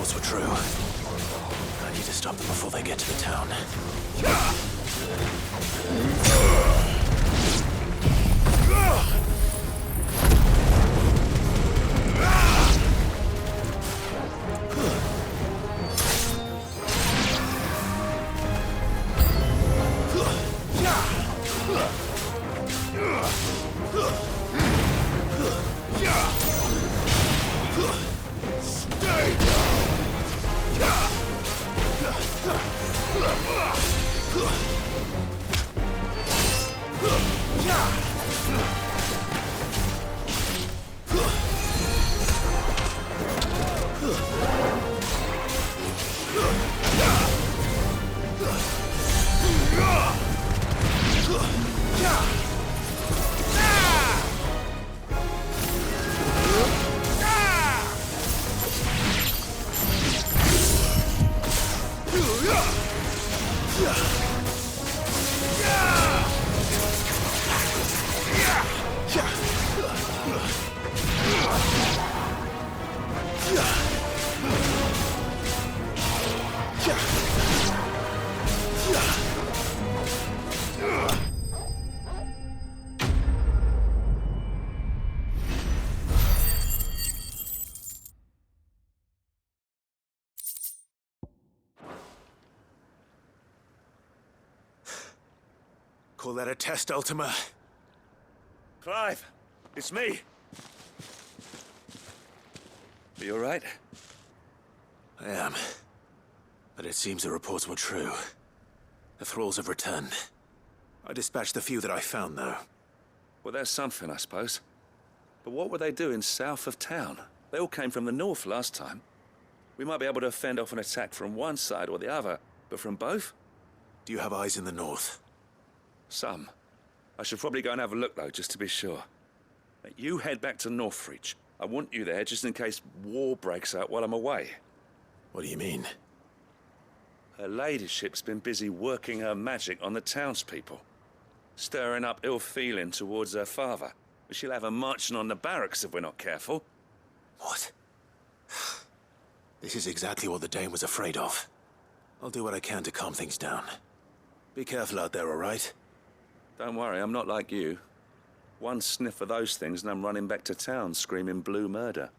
reports were true. I need to stop them before they get to the town. Call that a test, Ultima? Clive, it's me. Are you all right? I am. But it seems the reports were true. The thralls have returned. I dispatched the few that I found, though. Well, that's something, I suppose. But what were they doing south of town? They all came from the north last time. We might be able to fend off an attack from one side or the other, but from both? Do you have eyes in the north? Some. I should probably go and have a look, though, just to be sure. You head back to Northreach. I want you there just in case war breaks out while I'm away. What do you mean? Her ladyship's been busy working her magic on the townspeople. Stirring up ill feeling towards her father. She'll have her marching on the barracks if we're not careful. What? This is exactly what the Dane was afraid of. I'll do what I can to calm things down. Be careful out there, all right? Don't worry, I'm not like you. One sniff of those things and I'm running back to town screaming blue murder.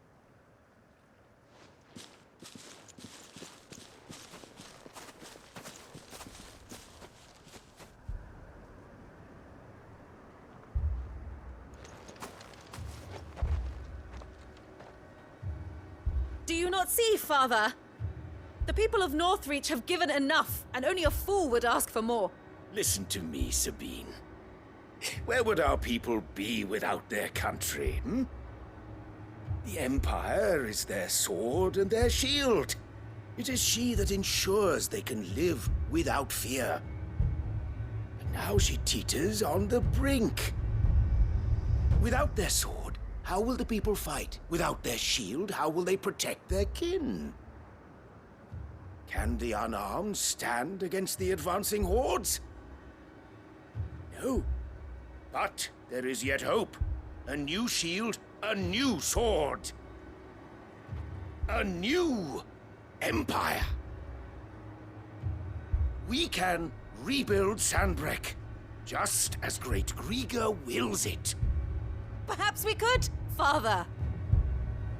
Do you not see, Father? The people of Northreach have given enough, and only a fool would ask for more. Listen to me, Sabine. Where would our people be without their country, hmm? The Empire is their sword and their shield. It is she that ensures they can live without fear. And now she teeters on the brink. Without their sword, how will the people fight? Without their shield, how will they protect their kin? Can the unarmed stand against the advancing hordes? No. But there is yet hope. A new shield, a new sword. A new empire. We can rebuild Sandbreck, just as Great Grieger wills it. Perhaps we could, Father.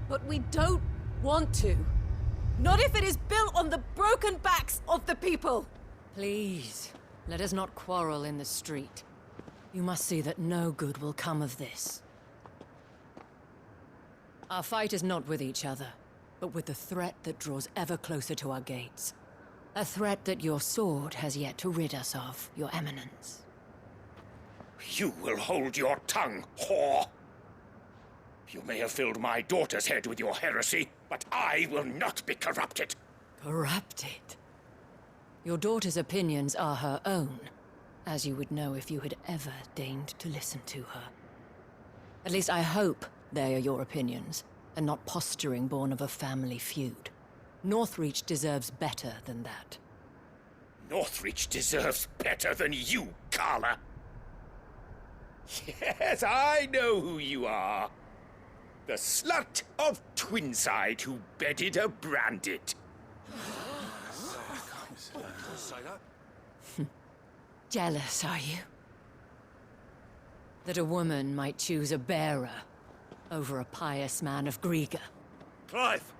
But we don't want to. Not if it is built on the broken backs of the people. Please, let us not quarrel in the street. You must see that no good will come of this. Our fight is not with each other, but with the threat that draws ever closer to our gates. A threat that your sword has yet to rid us of, Your Eminence. You will hold your tongue, whore! You may have filled my daughter's head with your heresy, but I will not be corrupted! Corrupted? Your daughter's opinions are her own, as you would know if you had ever deigned to listen to her. At least I hope they are your opinions, and not posturing born of a family feud. Northreach deserves better than that. Northreach deserves better than you, Carla! Yes, I know who you are. The slut of Twinside who bedded a branded. Jealous, are you? That a woman might choose a bearer over a pious man of Griega? Clive!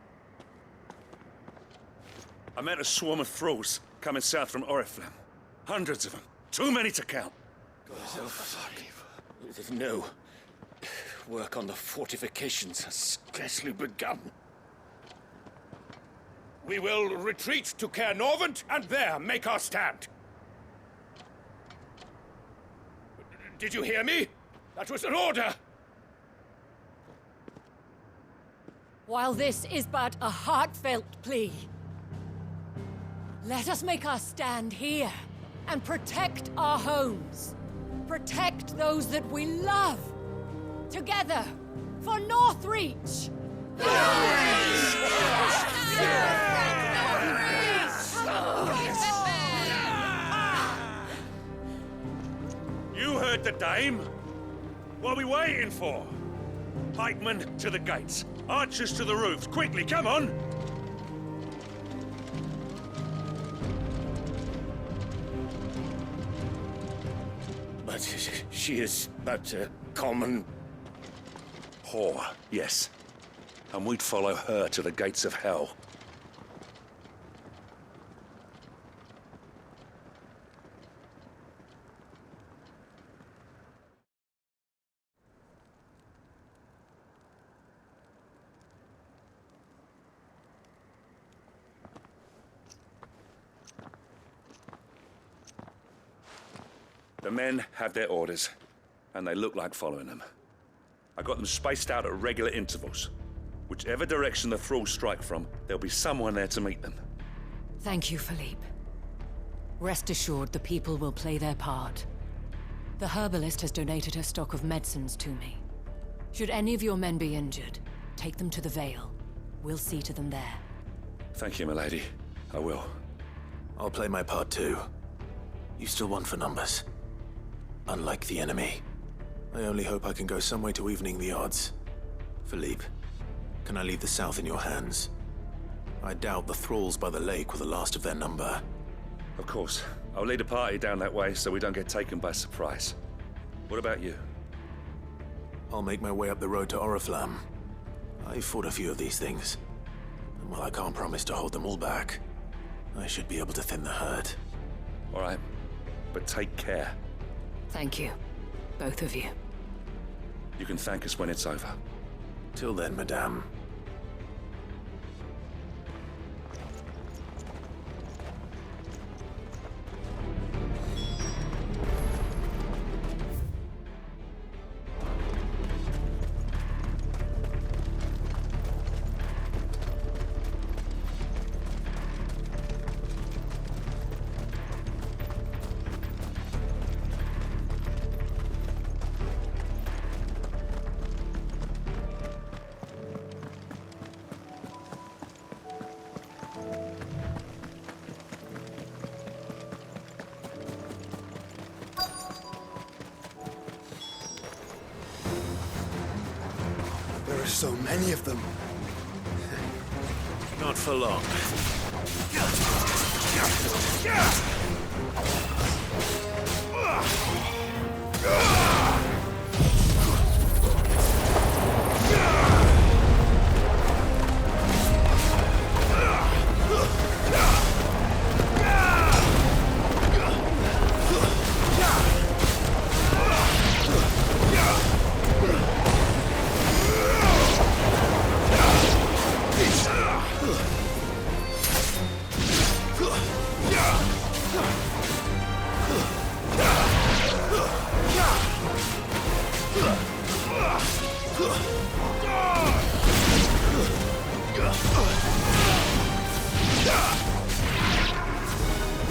I met a swarm of thralls coming south from Oriflamme. Hundreds of them. Too many to count. Oh, fuck. No. Work on the fortifications has scarcely begun. We will retreat to Caer Norvent and there make our stand. Did you hear me? That was an order! While this is but a heartfelt plea, let us make our stand here and protect our homes. Protect those that we love. Together, for Northreach! You heard the dame? What are we waiting for? Pikemen to the gates. Archers to the roofs. Quickly, come on! But she is but a common... Whore, yes. And we'd follow her to the gates of hell. The men have their orders, and they look like following them. I got them spaced out at regular intervals. Whichever direction the thralls strike from, there'll be someone there to meet them. Thank you, Philippe. Rest assured the people will play their part. The herbalist has donated her stock of medicines to me. Should any of your men be injured, take them to the Vale. We'll see to them there. Thank you, milady. I will. I'll play my part too. You still want for numbers. Unlike the enemy. I only hope I can go some way to evening the odds. Philippe, can I leave the south in your hands? I doubt the thralls by the lake were the last of their number. Of course. I'll lead a party down that way so we don't get taken by surprise. What about you? I'll make my way up the road to Oriflamme. I fought a few of these things. And while I can't promise to hold them all back, I should be able to thin the herd. All right. But take care. Thank you. Both of you. You can thank us when it's over. Till then, madame. There are so many of them. Not for long.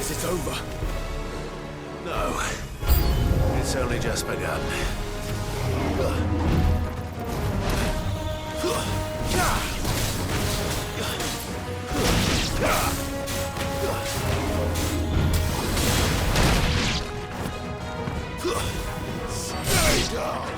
Is it over? No. It's only just begun. Stay down!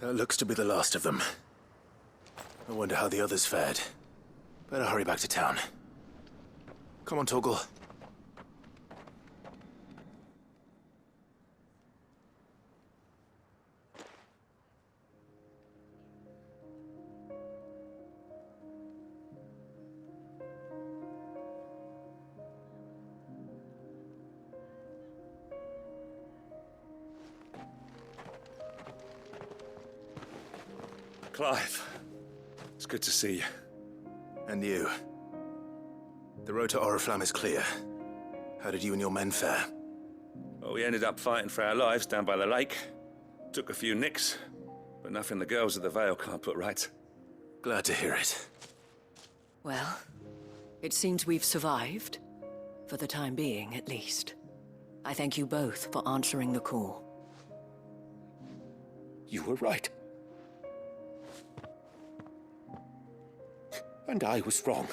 That looks to be the last of them. I wonder how the others fared. Better hurry back to town. Come on, TORGAL. Clive, it's good to see you. And you. The road to Oriflamme is clear. How did you and your men fare? Well, we ended up fighting for our lives down by the lake. Took a few nicks, but nothing the girls at the Vale can't put right. Glad to hear it. Well, it seems we've survived. For the time being, at least. I thank you both for answering the call. You were right. And I was wrong.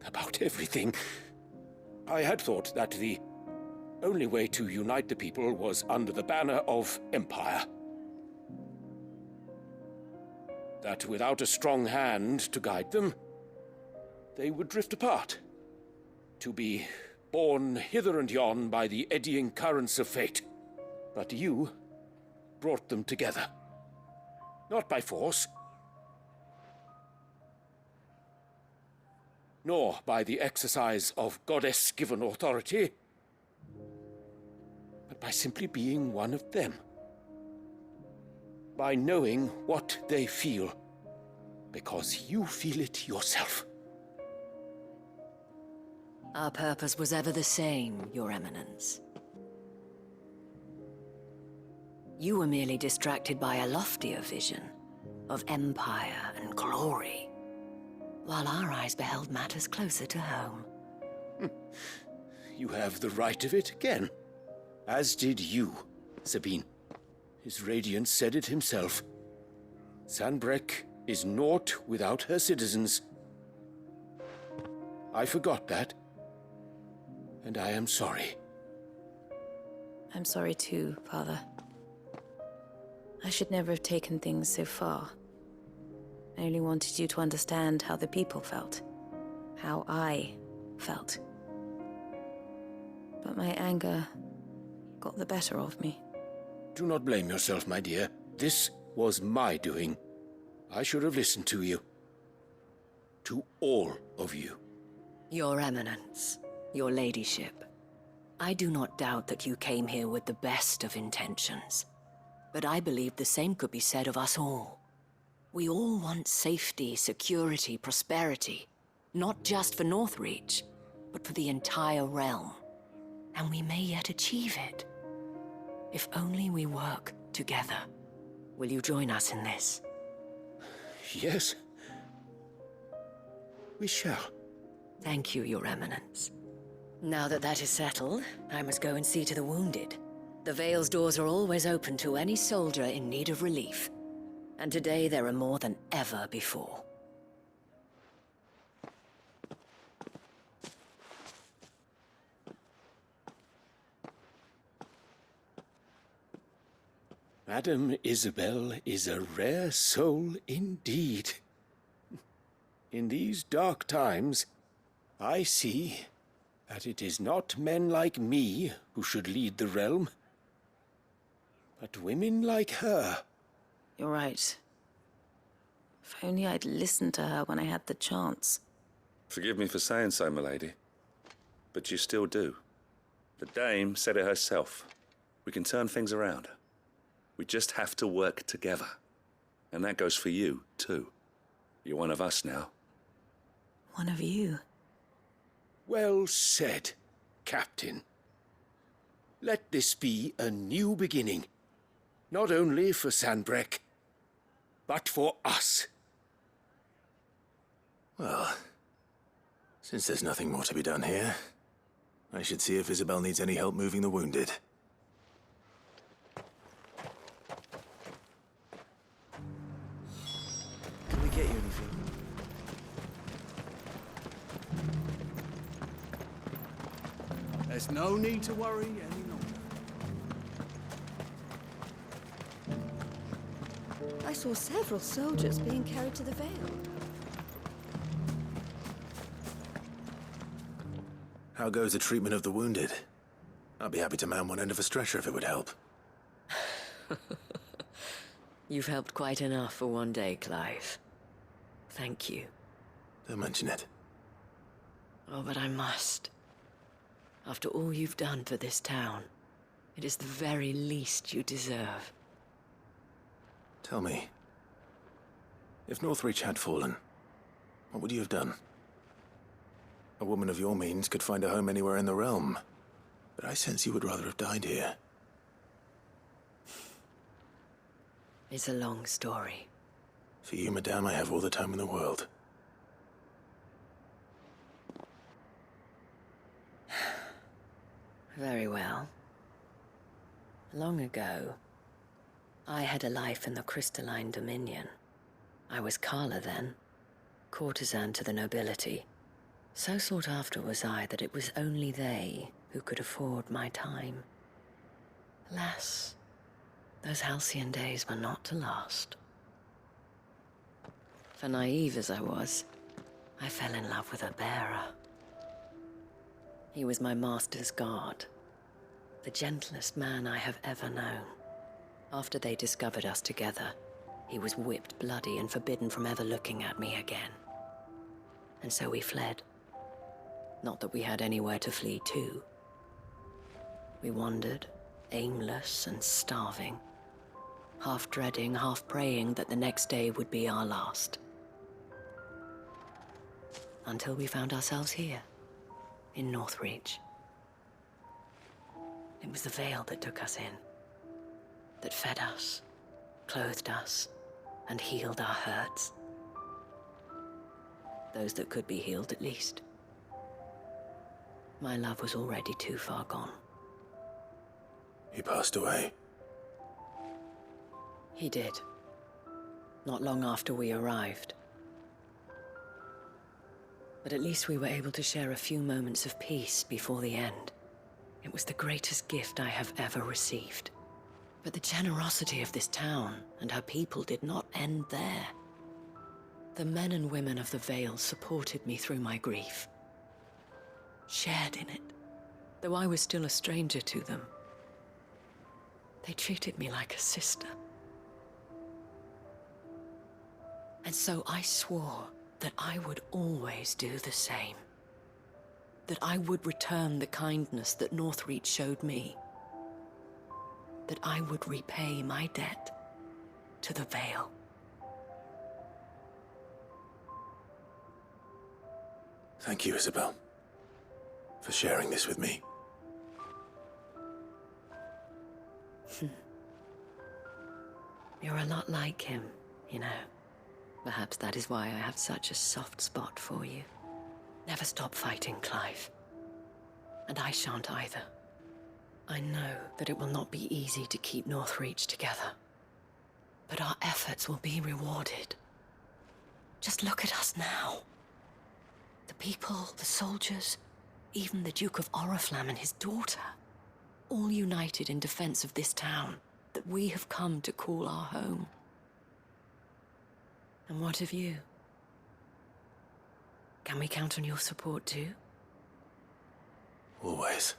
About everything. I had thought that the only way to unite the people was under the banner of Empire. That without a strong hand to guide them, they would drift apart. To be borne hither and yon by the eddying currents of fate. But you brought them together. Not by force, nor by the exercise of goddess-given authority, but by simply being one of them. By knowing what they feel, because you feel it yourself. Our purpose was ever the same, Your Eminence. You were merely distracted by a loftier vision of empire and glory, while our eyes beheld matters closer to home. You have the right of it again. As did you, Sabine. His radiance said it himself. Sanbreque is naught without her citizens. I forgot that, and I am sorry. I'm sorry too, Father. I should never have taken things so far. I only wanted you to understand how the people felt. How I felt. But my anger got the better of me. Do not blame yourself, my dear. This was my doing. I should have listened to you. To all of you. Your Eminence, your ladyship, I do not doubt that you came here with the best of intentions. But I believe the same could be said of us all. We all want safety, security, prosperity. Not just for Northreach, but for the entire realm. And we may yet achieve it. If only we work together. Will you join us in this? Yes. We shall. Thank you, Your Eminence. Now that that is settled, I must go and see to the wounded. The Vale's doors are always open to any soldier in need of relief. And today there are more than ever before. Madame Isabel is a rare soul indeed. In these dark times, I see that it is not men like me who should lead the realm, but women like her. You're right. If only I'd listened to her when I had the chance. Forgive me for saying so, milady, but you still do. The Dame said it herself. We can turn things around. We just have to work together. And that goes for you, too. You're one of us now. One of you. Well said, Captain. Let this be a new beginning. Not only for Sanbreque, but for us. Well, since there's nothing more to be done here, I should see if Isabel needs any help moving the wounded. Can we get you anything? There's no need to worry any longer. saw several soldiers being carried to the Vale. How goes the treatment of the wounded? I'd be happy to man one end of a stretcher if it would help. You've helped quite enough for one day, Clive. Thank you. Don't mention it. Oh, but I must. After all you've done for this town, it is the very least you deserve. Tell me, if Northreach had fallen, what would you have done? A woman of your means could find a home anywhere in the realm, but I sense you would rather have died here. It's a long story. For you, madame, I have all the time in the world. Very well. Long ago, I had a life in the Crystalline Dominion. I was Carla then, courtesan to the nobility. So sought after was I that it was only they who could afford my time. Alas, those halcyon days were not to last. For naive as I was, I fell in love with a bearer. He was my master's guard, the gentlest man I have ever known. After they discovered us together, he was whipped bloody and forbidden from ever looking at me again. And so we fled. Not that we had anywhere to flee to. We wandered, aimless and starving, half dreading, half praying that the next day would be our last. Until we found ourselves here, in Northreach. It was the Vale that took us in, that fed us, clothed us, and healed our hurts. Those that could be healed, at least. My love was already too far gone. He passed away. He did. Not long after we arrived. But at least we were able to share a few moments of peace before the end. It was the greatest gift I have ever received. But the generosity of this town and her people did not end there. The men and women of the Vale supported me through my grief. Shared in it, though I was still a stranger to them. They treated me like a sister. And so I swore that I would always do the same. That I would return the kindness that Northreach showed me. That I would repay my debt to the Vale. Thank you, Isabel, for sharing this with me. You're a lot like him, you know. Perhaps that is why I have such a soft spot for you. Never stop fighting, Clive. And I shan't either. I know that it will not be easy to keep Northreach together. But our efforts will be rewarded. Just look at us now. The people, the soldiers, even the Duke of Oriflamme and his daughter, all united in defense of this town that we have come to call our home. And what of you? Can we count on your support too? Always.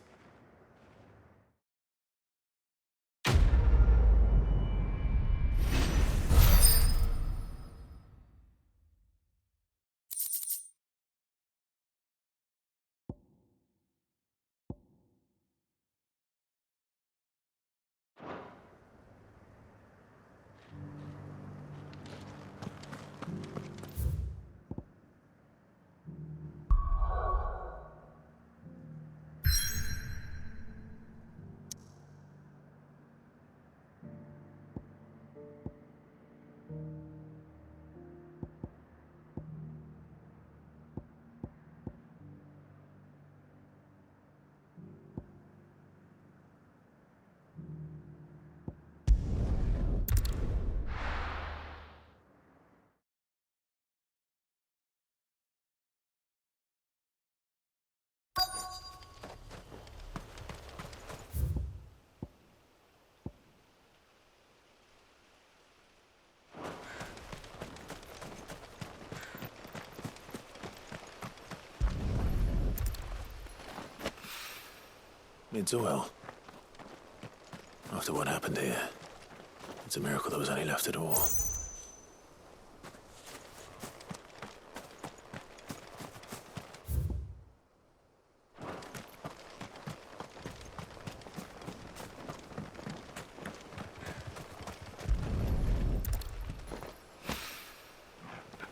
It's well. After what happened here, it's a miracle there was any left at all.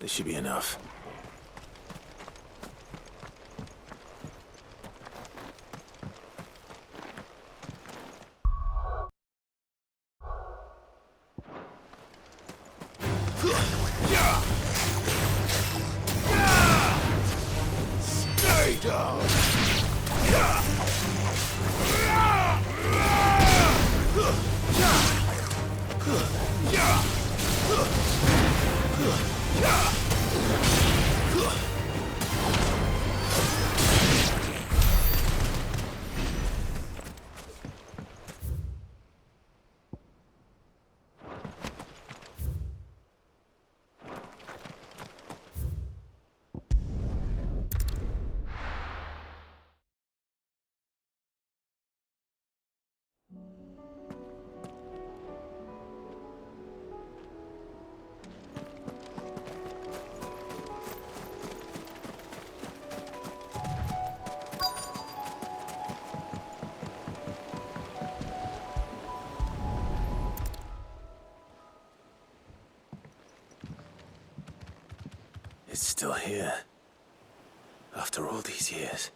This should be enough. Stay down! It's still here. After all these years.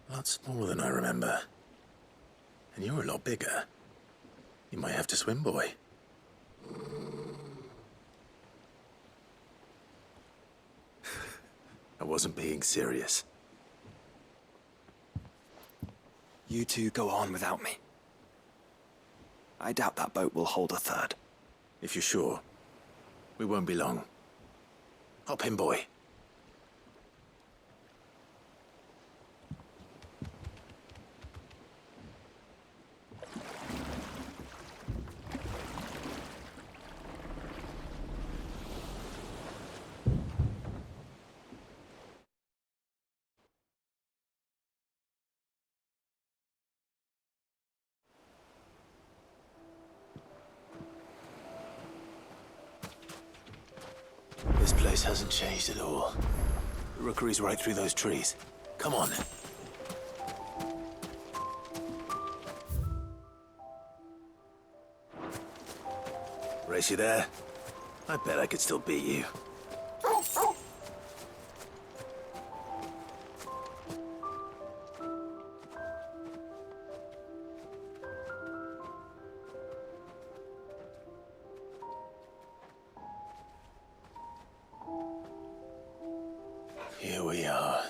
A lot smaller than I remember. And you're a lot bigger. You might have to swim, boy. I wasn't being serious. You two go on without me. I doubt that boat will hold a third. If you're sure, we won't be long. Hop in, boy. This place hasn't changed at all. The rookery's right through those trees. Come on. Race you there? I bet I could still beat you. Here we are.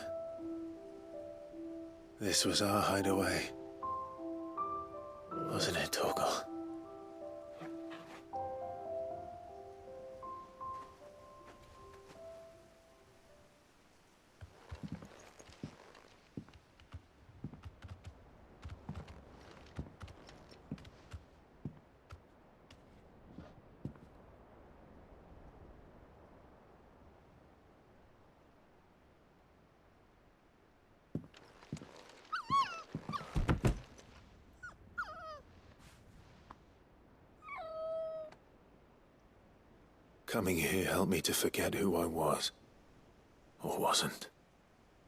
This was our hideaway. Wasn't it, Torgal? Coming here helped me to forget who I was. Or wasn't.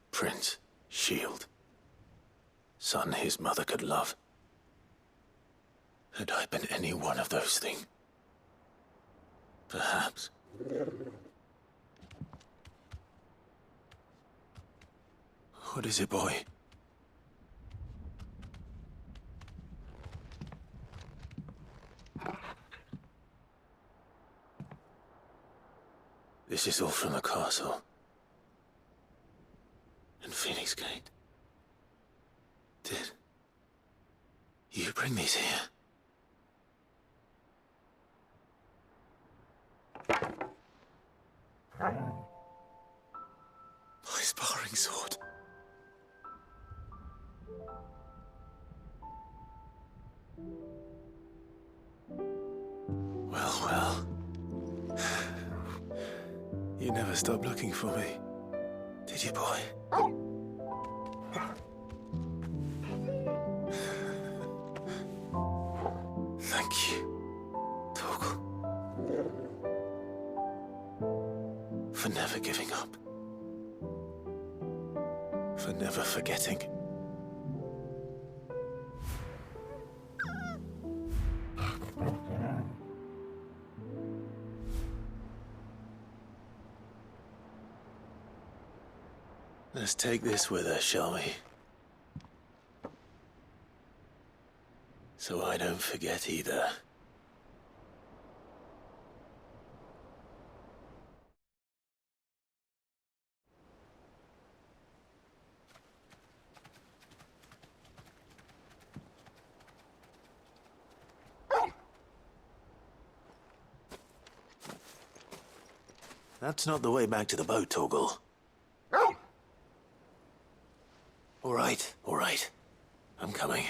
Prince, Shield. Son his mother could love. Had I been any one of those things? Perhaps. What is it, boy? This is all from the castle. And Phoenix Gate. Did you bring these here? My sparring sword. Well. You never stopped looking for me, did you, boy? For never giving up. For never forgetting. Let's take this with us, shall we? So I don't forget either. That's not the way back to the boat, TORGAL. All right. I'm coming.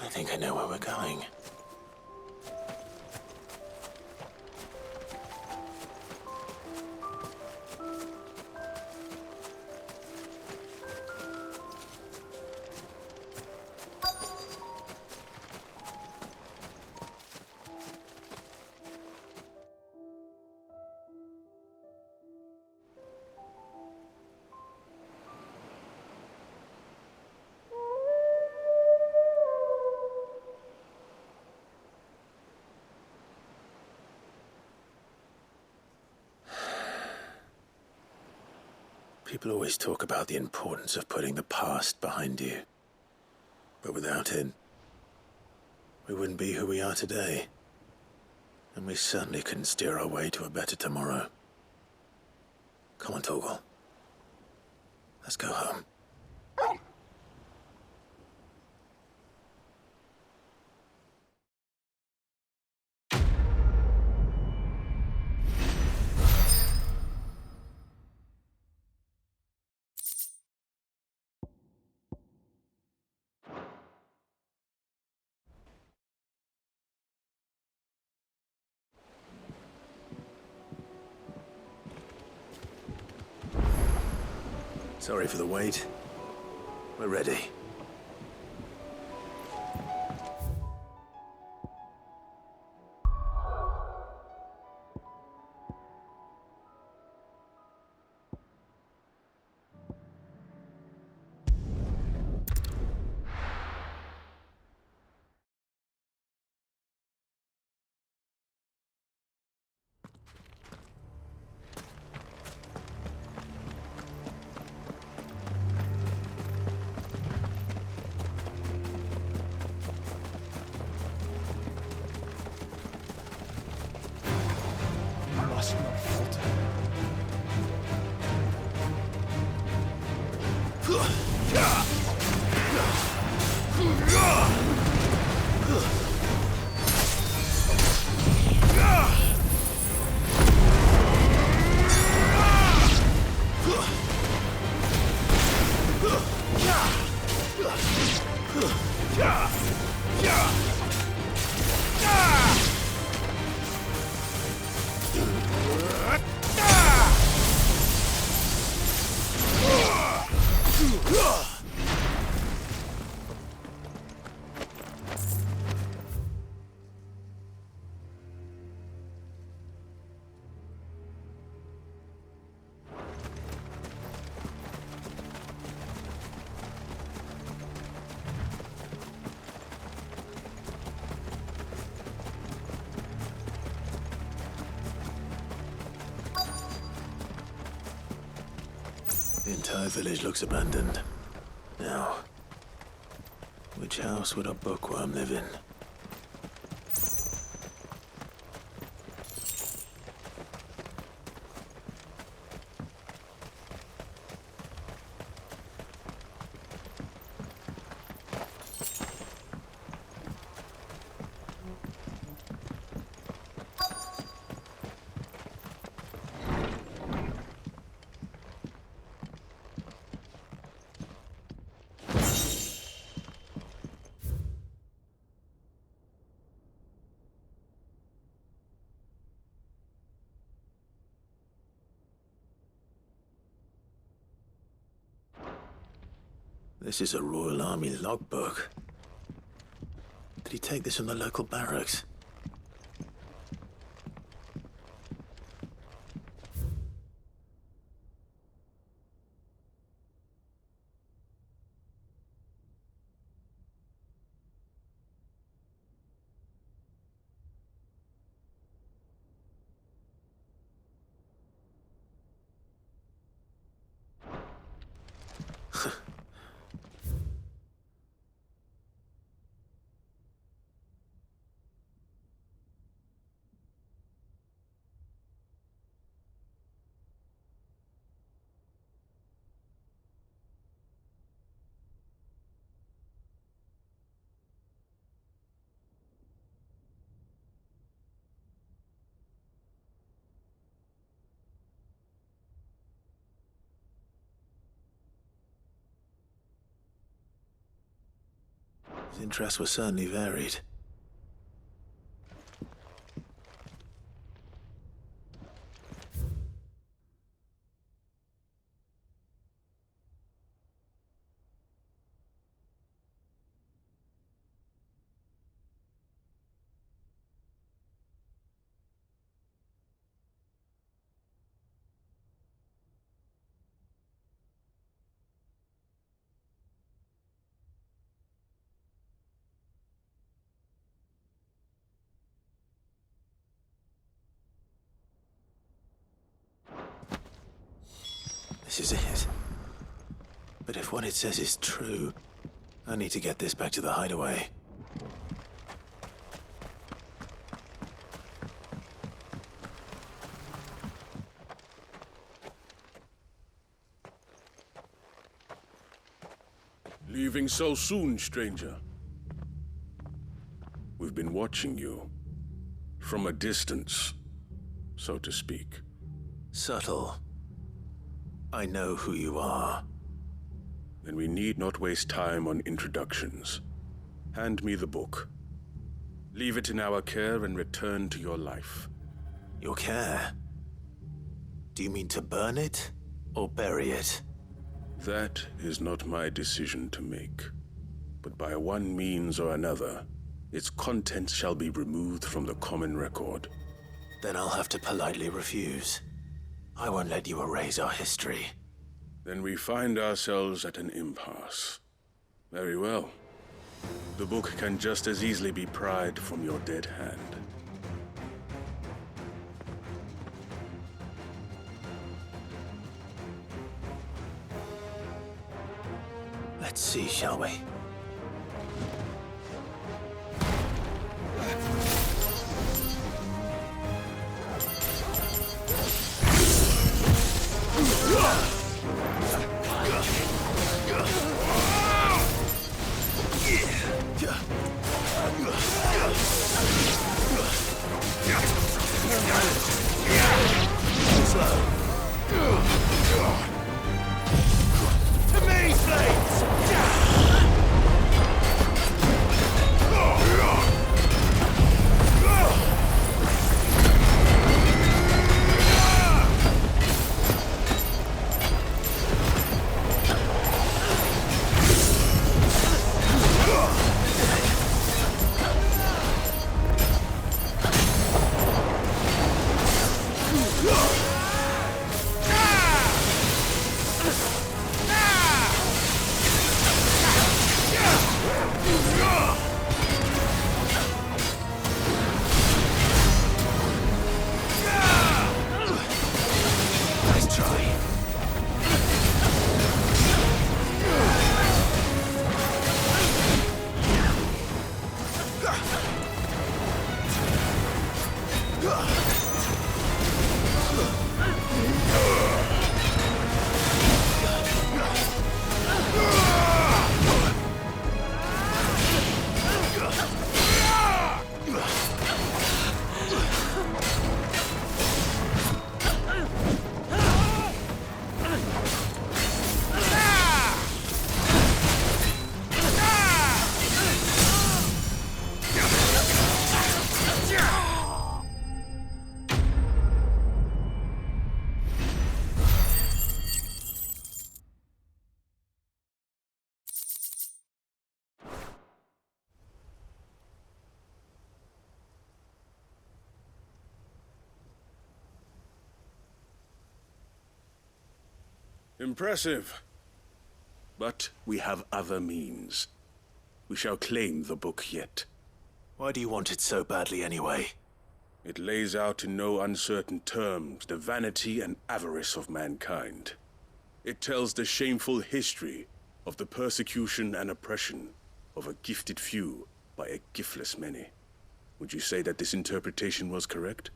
I think I know where we're going. People always talk about the importance of putting the past behind you. But without it, we wouldn't be who we are today. And we certainly couldn't steer our way to a better tomorrow. Come on, TORGAL. Let's go home. Sorry for the wait. We're ready. The entire village looks abandoned. Now, which house would a bookworm live in? This is a Royal Army logbook. Did he take this from the local barracks? His interests were certainly varied. This is it. But if what it says is true, I need to get this back to the hideaway. Leaving so soon, stranger? We've been watching you. From a distance, so to speak. Subtle. I know who you are. Then we need not waste time on introductions. Hand me the book. Leave it in our care and return to your life. Your care? Do you mean to burn it or bury it? That is not my decision to make. But by one means or another, its contents shall be removed from the common record. Then I'll have to politely refuse. I won't let you erase our history. Then we find ourselves at an impasse. Very well. The book can just as easily be pried from your dead hand. Let's see, shall we? To me, Blades! Impressive. But we have other means. We shall claim the book yet. Why do you want it so badly anyway? It lays out in no uncertain terms the vanity and avarice of mankind. It tells the shameful history of the persecution and oppression of a gifted few by a giftless many. Would you say that this interpretation was correct?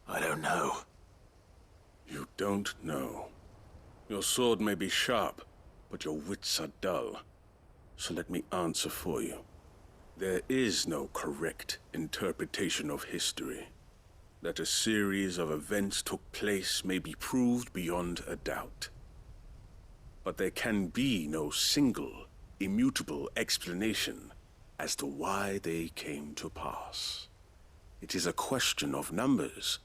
I don't know. You don't know. Your sword may be sharp, but your wits are dull. So let me answer for you. There is no correct interpretation of history. That a series of events took place may be proved beyond a doubt. But there can be no single, immutable explanation as to why they came to pass. It is a question of numbers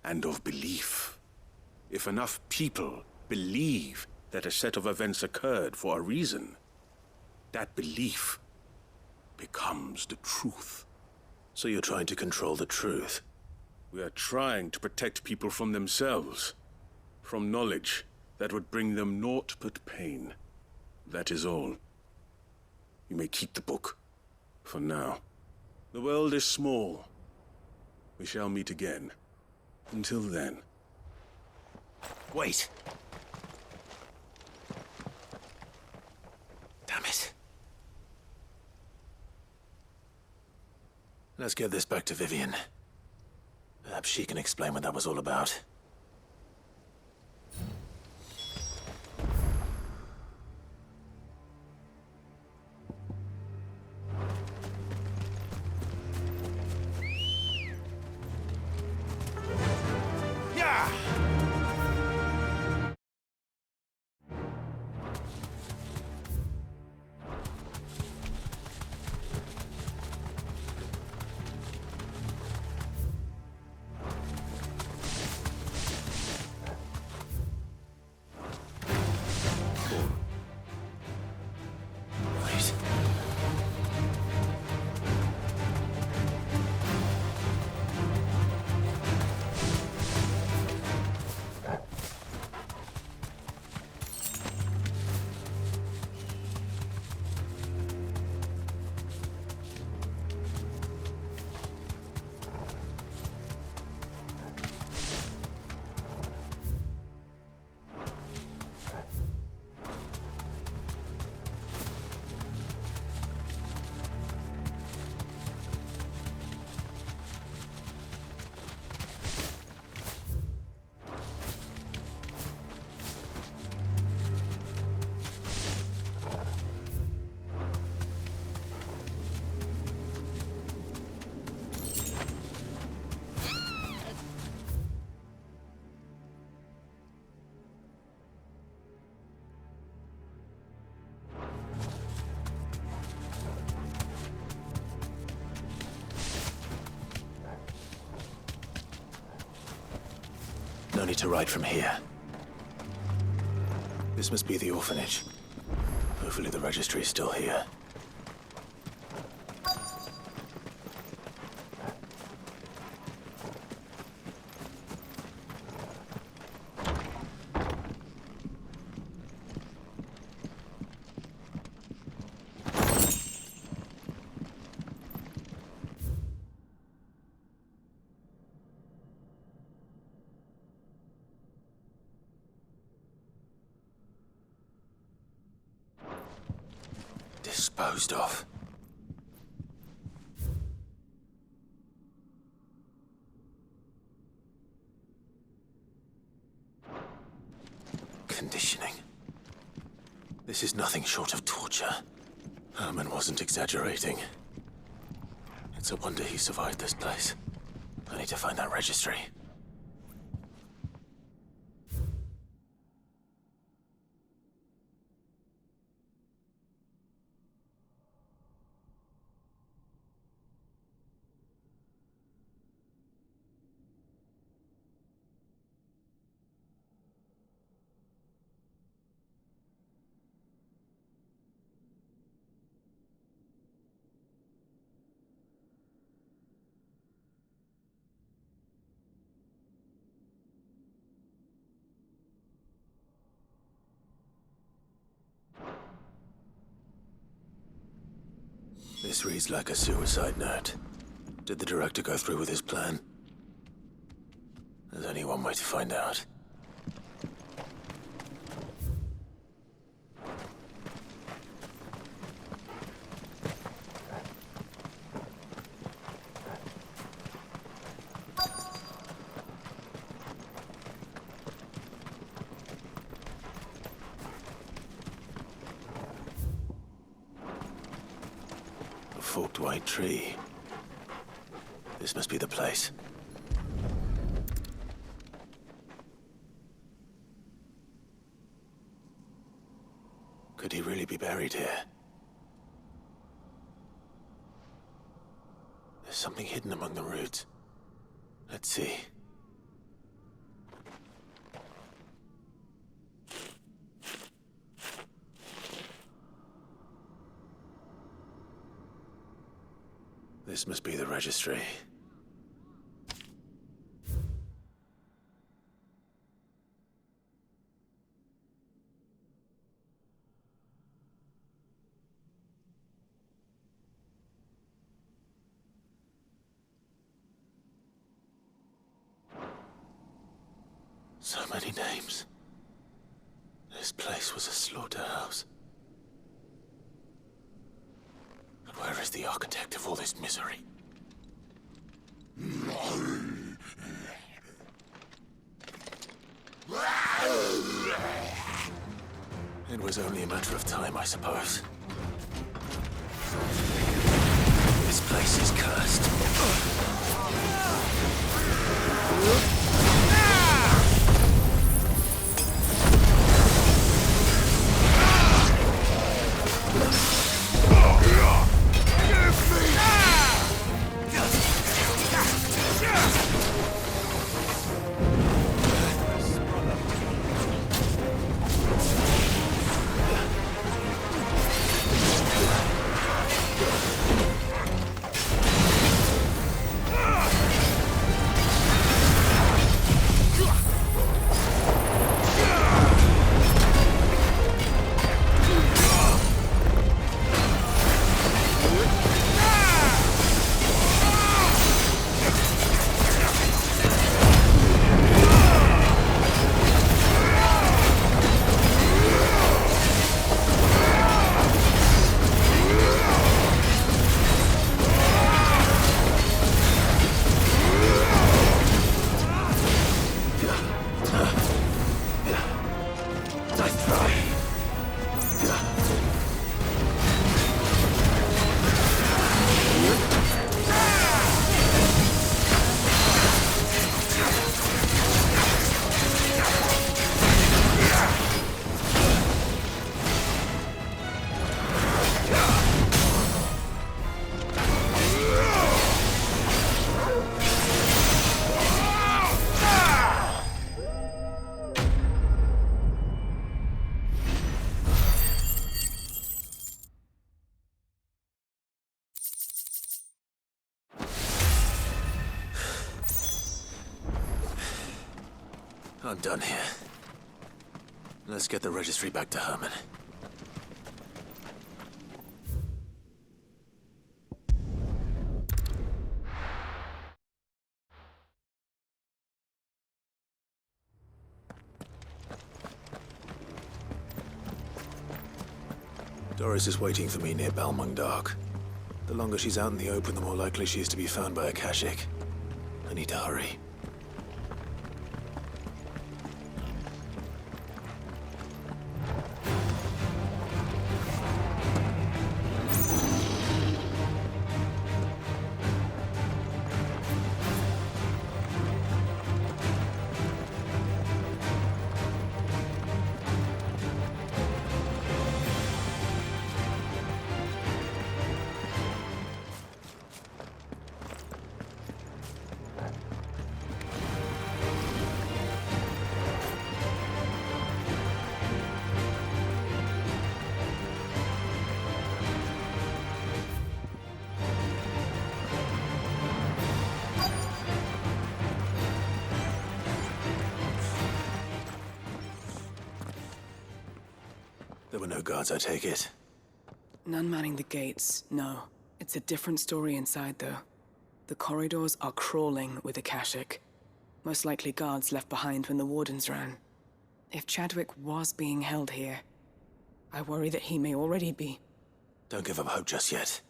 and of belief. If enough people believe that a set of events occurred for a reason, that belief becomes the truth. So you're trying to control the truth? We are trying to protect people from themselves, from knowledge that would bring them naught but pain. That is all. You may keep the book, for now. The world is small. We shall meet again. Until then. Wait! Damn it. Let's get this back to Vivian. Perhaps she can explain what that was all about. No need to ride from here. This must be the orphanage. Hopefully the registry is still here. Disposed of. Conditioning. This is nothing short of torture. Herman wasn't exaggerating. It's a wonder he survived this place. I need to find that registry. This reads like a suicide note. Did the director go through with his plan? There's only one way to find out. A forked white tree. This must be the place. Could he really be buried here? There's something hidden among the roots. Let's see. This must be the registry. So many names. This place was a slaughterhouse. But where is the architect of all this misery? It was only a matter of time, I suppose. This place is cursed. I'm done here. Let's get the registry back to Herman. Doris is waiting for me near Balmung Dark. The longer she's out in the open, the more likely she is to be found by a Kashik. I need to hurry. There were no guards, I take it. None manning the gates, no. It's a different story inside, though. The corridors are crawling with Akashic. Most likely guards left behind when the Wardens ran. If Chadwick was being held here, I worry that he may already be. Don't give up hope just yet,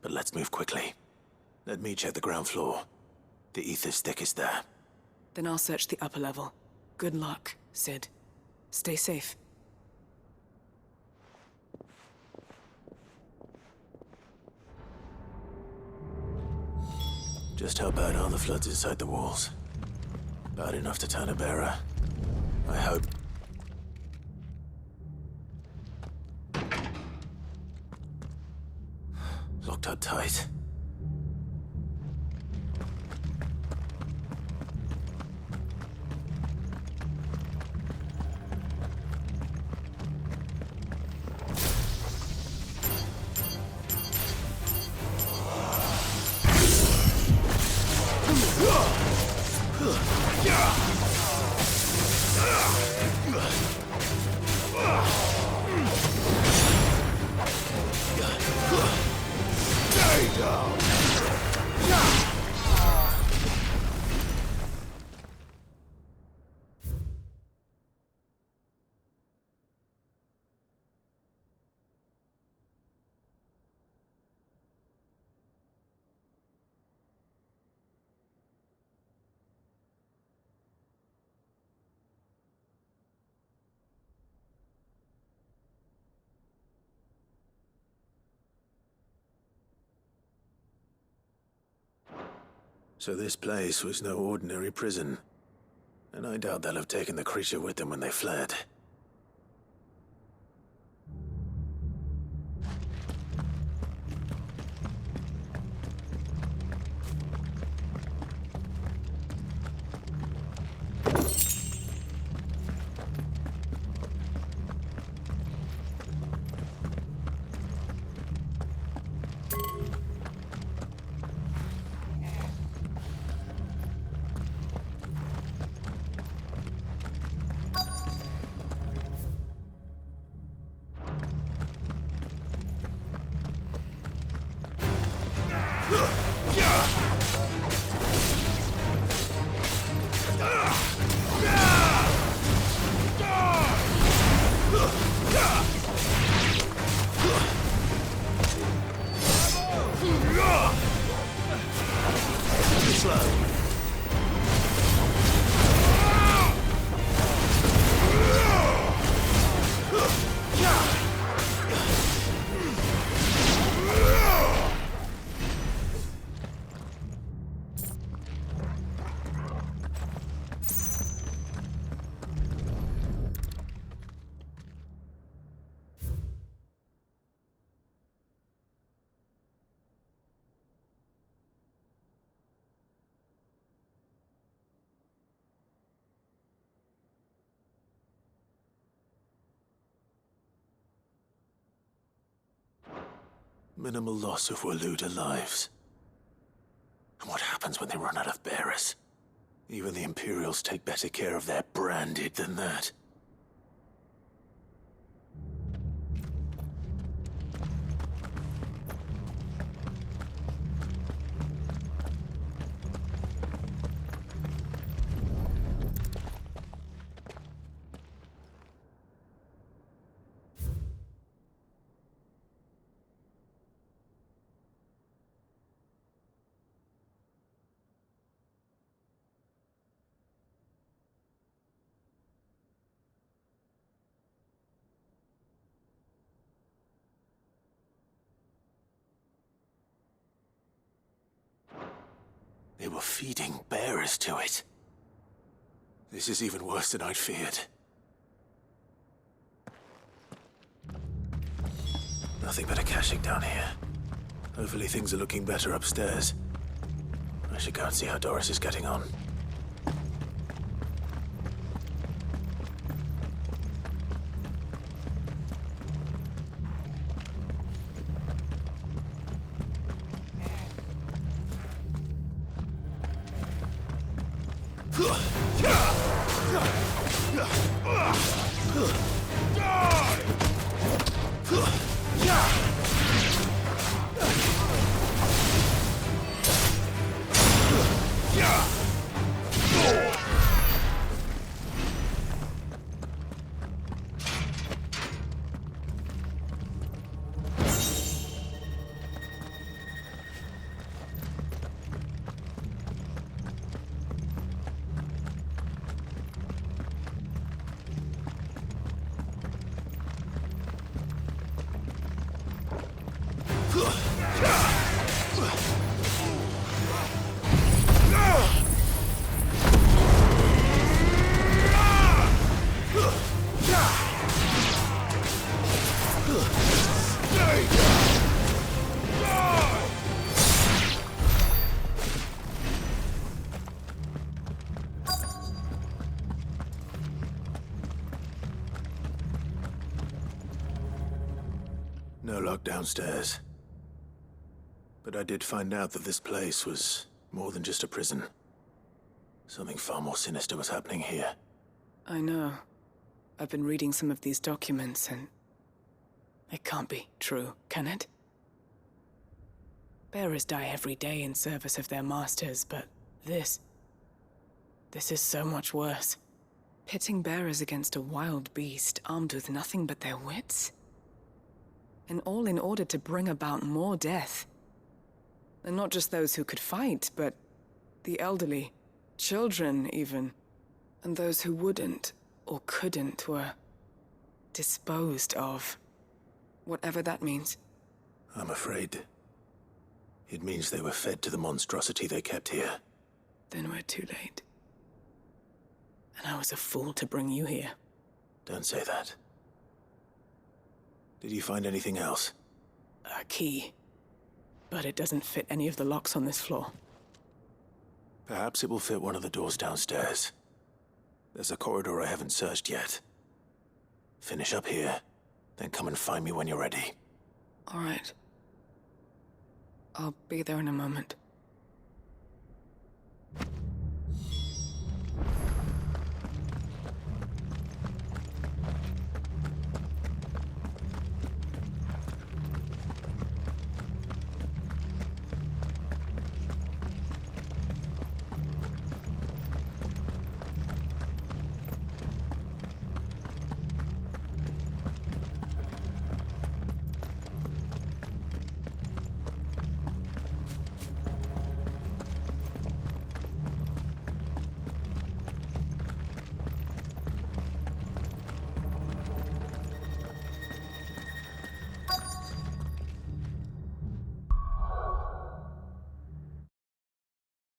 but let's move quickly. Let me check the ground floor. The ether stick is there. Then I'll search the upper level. Good luck, Sid. Stay safe. Just how bad are the floods inside the walls? Bad enough to turn a bearer. I hope. Locked up tight. So this place was no ordinary prison. And I doubt they'll have taken the creature with them when they fled. Minimal loss of Waluda lives. And what happens when they run out of bearers? Even the Imperials take better care of their branded than that. They were feeding bearers to it. This is even worse than I'd feared. Nothing but Akashic down here. Hopefully things are looking better upstairs. I should go and see how Doris is getting on. No lock downstairs. But I did find out that this place was more than just a prison. Something far more sinister was happening here. I know. I've been reading some of these documents, and it can't be true, can it? Bearers die every day in service of their masters, but this is so much worse. Pitting bearers against a wild beast armed with nothing but their wits? And all in order to bring about more death. And not just those who could fight, but the elderly, children even. And those who wouldn't or couldn't were disposed of. Whatever that means. I'm afraid it means they were fed to the monstrosity they kept here. Then we're too late. And I was a fool to bring you here. Don't say that. Did you find anything else? A key. But it doesn't fit any of the locks on this floor. Perhaps it will fit one of the doors downstairs. There's a corridor I haven't searched yet. Finish up here, then come and find me when you're ready. All right. I'll be there in a moment.